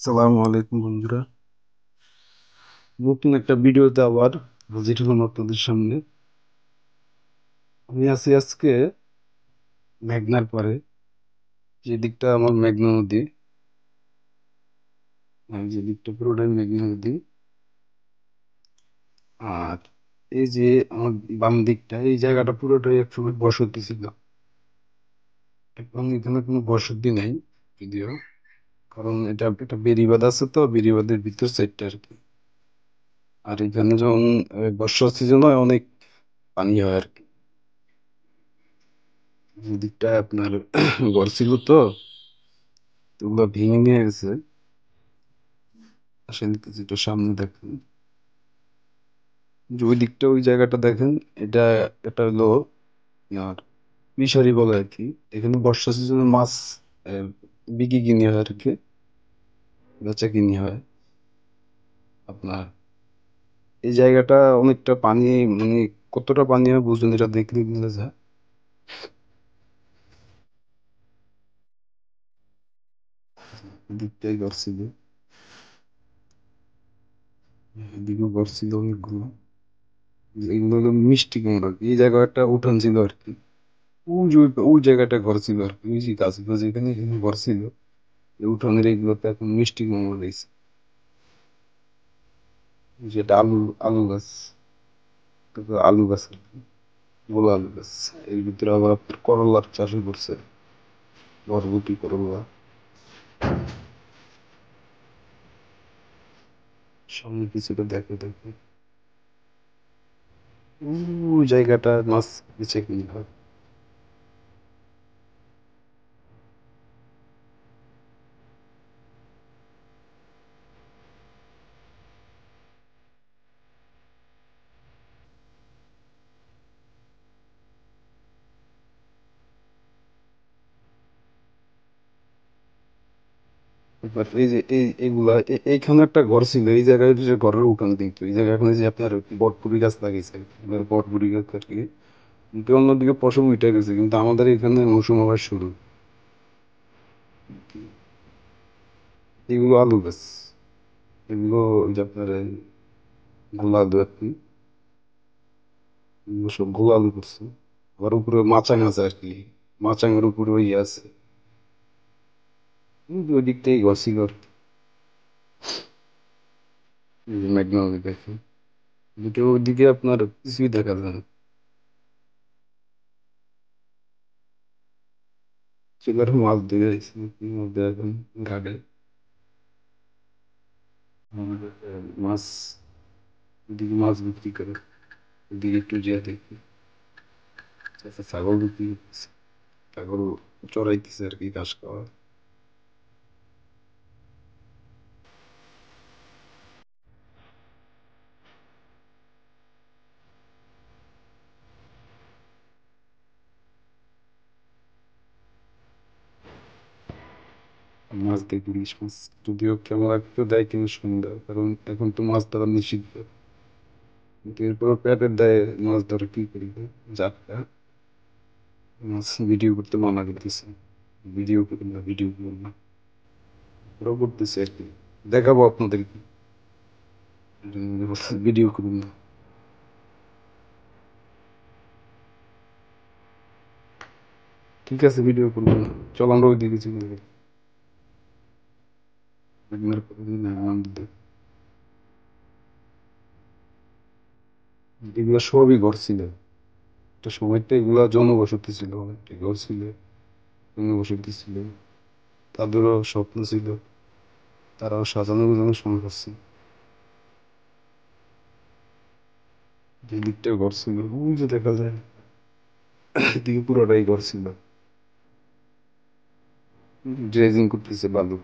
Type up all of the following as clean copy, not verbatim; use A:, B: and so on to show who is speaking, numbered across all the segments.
A: সালামু আলাইকুম বন্ধুরা। নতুন একটা ভিডিওতে আবার হাজির হলাম আপনাদের সামনে। আমি আছি আজকে মেঘনার পাড়ে, যে দিকটা আমার মেঘনা নদী। আমি যে দিকটা পুরোটাই মেঘনা নদী। আর এই যে আমার বাম দিকটা, এই জায়গাটা পুরোটাই একসময় বসতি ছিল। এখন এখানে কোনো বসতি নেই যদিও, কারণ এটা একটা বেড়িবাঁধ আছে, তো বেড়িবাঁধের ভিতর সাইডটা আর কি। আর এখানে যখন বর্ষা সিজন হয় অনেক পানি হয় আর কি। এই দিকটায় আপনার ঘর ছিল, তো ওগুলো ভেঙে নিয়ে গেছে। আসলে যেটা সামনে দেখেন, যে ওই দিকটা, ওই জায়গাটা দেখেন, এটা এটা হলো আর ফিশারি বলে আর কি। এখানে বর্ষা সিজনে মাছ আহ, বিক্রি কিনে হয় আর কি, বেচা কিনি হয় আপনার। এই জায়গাটা অনেকটা পানি, মানে কতটা পানি হয় বুঝুন, এটা দেখলে বোঝা যায়। দিকটাই করছিল, এদিকেও করছিল অনেকগুলো। এগুলো হলো মিষ্টি কুমড়া, এই জায়গায় একটা উঠান ছিল আর কি। ওই যে ওই জায়গাটা ঘর ছিল আর কি, ওই যে গাছ যেখানে এখানে ঘর ছিল। এই উঠানের এইগুলোতে এখন মিষ্টি কুমড়া রয়েছে। যেটা আলু, আলু গাছ, তারপর আলু গাছ আর কি, গোলা আলু গাছ। এর ভিতরে আবার আপনার করলার চাষও করছে, বরবটি, করলা। সামনে কিছুটা দেখে দেখে ওই জায়গাটা মাছ বেচে কিনে হয়। এবার এই যে এইগুলা এইখানে একটা ঘর ছিল, এই জায়গায় যে ঘরের উঠান দিত, এই জায়গায় এখন এই যে আপনার বটপুরি গাছ লাগাইছে, এবার বটপুরি গাছ আর কি। কিন্তু অন্যদিকে পশম উঠে গেছে, কিন্তু আমাদের এখানে মৌসুম আবার শুরু। এগুলো আলু গাছ, এগুলো ওই যে আপনার এই গোলা আলু আর কি, এগুলো সব গোলা আলু করছে। আবার উপরে মাচাং আছে আর কি, মাচাঙের উপরে ওই আছে। কিন্তু ওই দিক থেকে ঘর ছিল আর কি। এই যে মেঘনা নদী দেখে, কিন্তু ওইদিকে আপনার কিছুই দেখা যায় না। সেবার মাছ দিয়ে যাইছে মধ্যে এখন ঘাটে। আমাদের মাছ, ওদিকে মাছ বিক্রি করে, ওদিকে একটু যেয়ে দেখি। আচ্ছা, ছাগল বিক্রি করতেছে, ছাগল চড়াইতেছে আর কি, ঘাস খাওয়া। মাছ দেখি, ইলিশ মাছ। যদিও কেমন একটু দেয় কিন্তু সুন্দর, কারণ এখন তো মাছ ধরা নিষিদ্ধ। কিন্তু এরপর পেটের দায়ে মাছ ধরে কি করবে, যাত্রা। মাছ ভিডিও করতে মানা করতেছে, ভিডিও করুন না, ভিডিও করুন না। ওরাও করতেছে আর কি, দেখাবো আপনাদেরকে, ভিডিও করুন না। ঠিক আছে, ভিডিও করবো না, চল আমরা ওই দিকে চলে যাই। আপনার প্রতিদিন আনন্দ। এগুলো সবই ঘর ছিল, একটা সময়তে এগুলা জনবসতি ছিল, অনেকটা ঘর ছিল, জনবসতি ছিল। তাদেরও স্বপ্ন ছিল, তারাও সাজানো গোছানো শুরু করছে। যে দিকটা ঘর ছিল ওই যে দেখা যায়, এদিকে পুরোটাই ঘর ছিল। ড্রেজিং করতেছে বালু,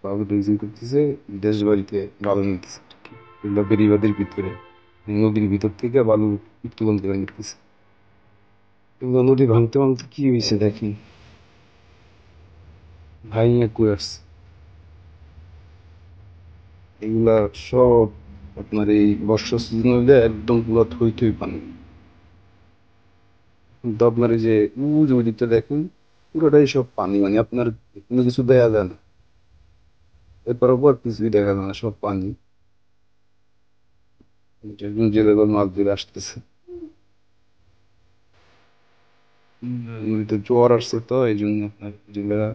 A: বালু ড্রেজিং করতেছে, দেশ বাড়িতে বালু নিতেছে আর কি। এগুলো বেড়িবাঁধের ভিতরে, নদীর ভিতর থেকে বালু উত্তোলন করে নিতেছে। এগুলো নদী ভাঙতে ভাঙতে কি হয়েছে দেখি, ভাই কই আসছে। এগুলা সব আপনার এই বর্ষা সিজন হলে একদম পুরো থই থই পানি। কিন্তু আপনার এই যে ওই দিকটা দেখুন, পুরোটাই সব পানি, মানে আপনার কোনো কিছু দেয়া যায় না। এরপর ওপর কিছুই দেখা যায় না, সব পানি। জেলে করে মাছ ধরে আসতেছে। নদীতে জোয়ার আসছে তো এই জন্য আপনার জেলেরা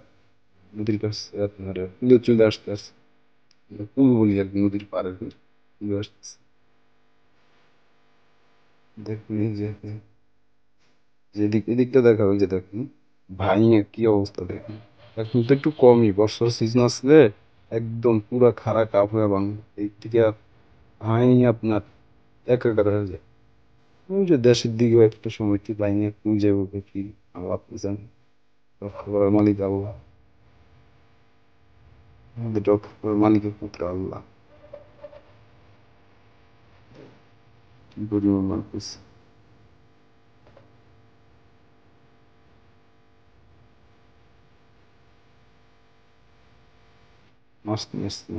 A: নদীর কাছে আপনার কুলে চলে আসতেছে। কুল বলি আর কি, নদীর পাড়ে চলে আসতেছে। দেখুন এই যে যেদিক এদিকটা দেখা ওই যে দেখুন ভাইয়ের কি অবস্থা দেখুন। এখন তো একটু কমই, বর্ষার সিজন আসলে একদম পুরা খাড়া কাপ হয়ে ভাঙ এই থেকে ভাই আপনার একাকার হয়ে যায়। ওই যে দেশের দিকেও একটা সময় কি বাইনে একটু যাবো কি আল্লাহ আপনি জানেন, রক্ষা করার মালিক আল্লাহ, আমাদের রক্ষা করার মালিকের পুত্র আল্লাহ। কি পরিমাণ মানুষ মাছ নিয়ে আসছে,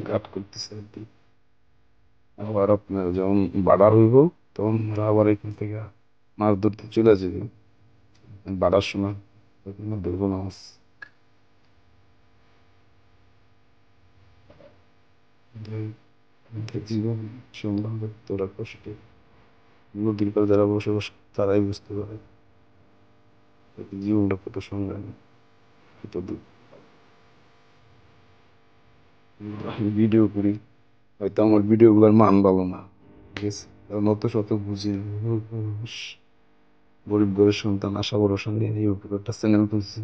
A: ঘাট করতেছে আর কি। আবার আপনার যখন বাড়ার হইব তখন ওরা আবার এখান থেকে মাছ ধরতে চলে যাবে বাড়ার সময়, তখন আর ধরবো না মাছ। জীবন সম্বন্ধে তোরা কষ্ট, নদীর পাড়ে যারা বসবাস তারাই বুঝতে পারে জীবনটা কত সংগ্রামী, কত দুঃখ। আমি ভিডিও করি, হয়তো আমার ভিডিও গুলার মান ভালো না, ঠিক আছে, কারণ অত শত বুঝি না। গরিব ঘরের সন্তান, আশা ভরসা নিয়ে ইউটিউবে একটা চ্যানেল খুলছি।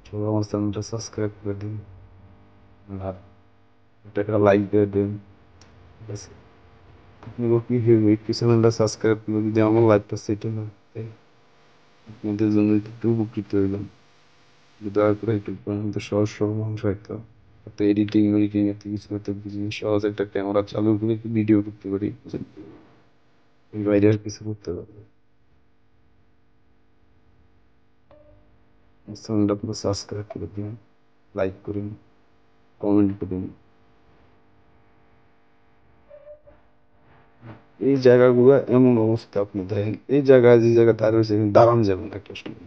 A: সবাই আমার চ্যানেলটা সাবস্ক্রাইব করে দিন আর একটা লাইক দিয়ে দিন, ঠিক আছে। আপনিও কি একটু চ্যানেলটা সাবস্ক্রাইব করে যদি আমার লাইফটা সেটেল হয়, তাই আপনাদের জন্য একটু উপকৃত হইলাম। দয়া করে একটু আমাদের সহজ সরল মানুষ হয়তো এত এডিটিং মেডিটিং এত কিছু করতে বুঝি, সহজ একটা ক্যামেরা চালু করে ভিডিও করতে পারি, এই বাইরে আর কিছু করতে পারবো। চ্যানেলটা পুরো সাবস্ক্রাইব করে দিন, লাইক করুন, কমেন্ট করুন। এই জায়গাগুলো এমন অবস্থা আপনি দেখেন, এই জায়গায় যে জায়গা তার হয়েছে দাঁড়ান যাবেন একটা সময়।